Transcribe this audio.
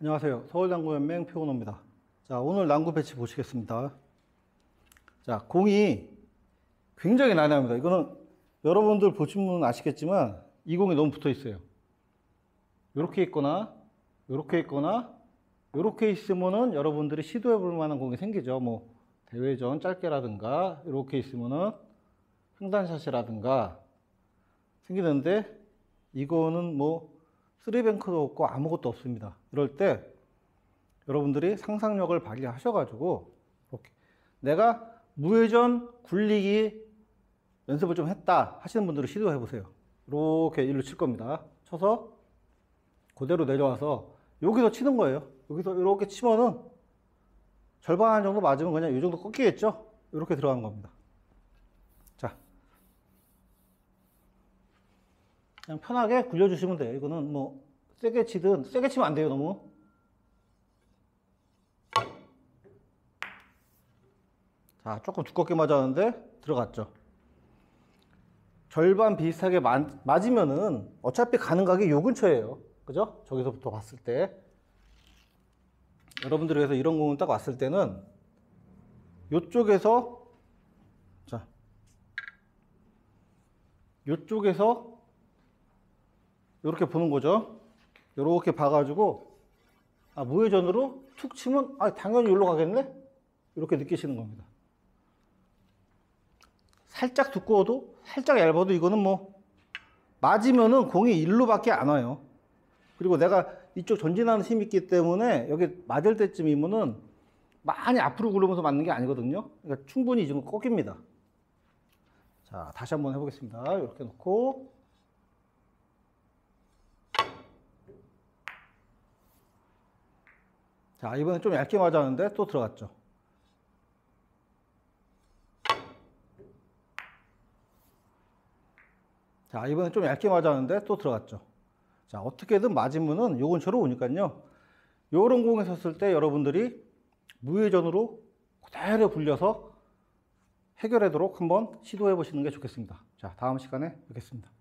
안녕하세요. 서울당구연맹 표은호입니다. 자, 오늘 난구 배치 보시겠습니다. 자, 공이 굉장히 난해합니다. 이거는 여러분들 보시면 아시겠지만 이 공이 너무 붙어 있어요. 이렇게 있거나 이렇게 있거나 이렇게 있으면은 여러분들이 시도해 볼 만한 공이 생기죠. 뭐 대회전 짧게라든가 이렇게 있으면은 횡단샷이라든가 생기는데 이거는 뭐 쓰리뱅크도 없고 아무것도 없습니다. 이럴 때 여러분들이 상상력을 발휘하셔가지고 이렇게 내가 무회전 굴리기 연습을 좀 했다 하시는 분들은 시도해 보세요. 이렇게 일로 칠 겁니다. 쳐서 그대로 내려와서 여기서 치는 거예요. 여기서 이렇게 치면은 절반 정도 맞으면 그냥 이 정도 꺾이겠죠? 이렇게 들어간 겁니다. 자, 그냥 편하게 굴려주시면 돼요. 이거는 뭐 세게 치든 세게 치면 안 돼요. 너무 자, 조금 두껍게 맞았는데 들어갔죠. 절반 비슷하게 맞으면은 어차피 가는 각이 요 근처예요. 그죠? 저기서부터 봤을 때 여러분들이 그래서 이런 공을 딱 왔을 때는 요쪽에서 자, 요쪽에서 이렇게 보는 거죠. 이렇게 봐가지고 무회전으로 툭 치면 당연히 여기로 가겠네? 이렇게 느끼시는 겁니다. 살짝 두꺼워도 살짝 얇아도 이거는 뭐 맞으면은 공이 일로밖에 안 와요. 그리고 내가 이쪽 전진하는 힘이 있기 때문에 여기 맞을 때쯤이면은 많이 앞으로 굴르면서 맞는 게 아니거든요. 그러니까 충분히 지금 꺾입니다. 자, 다시 한번 해보겠습니다. 이렇게 놓고 자, 이번엔 좀 얇게 맞았는데 또 들어갔죠. 자, 이번엔 좀 얇게 맞았는데 또 들어갔죠. 자, 어떻게든 맞으면은 요 근처로 오니까요. 요런 공에 섰을 때 여러분들이 무회전으로 그대로 굴려서 해결하도록 한번 시도해 보시는 게 좋겠습니다. 자, 다음 시간에 뵙겠습니다.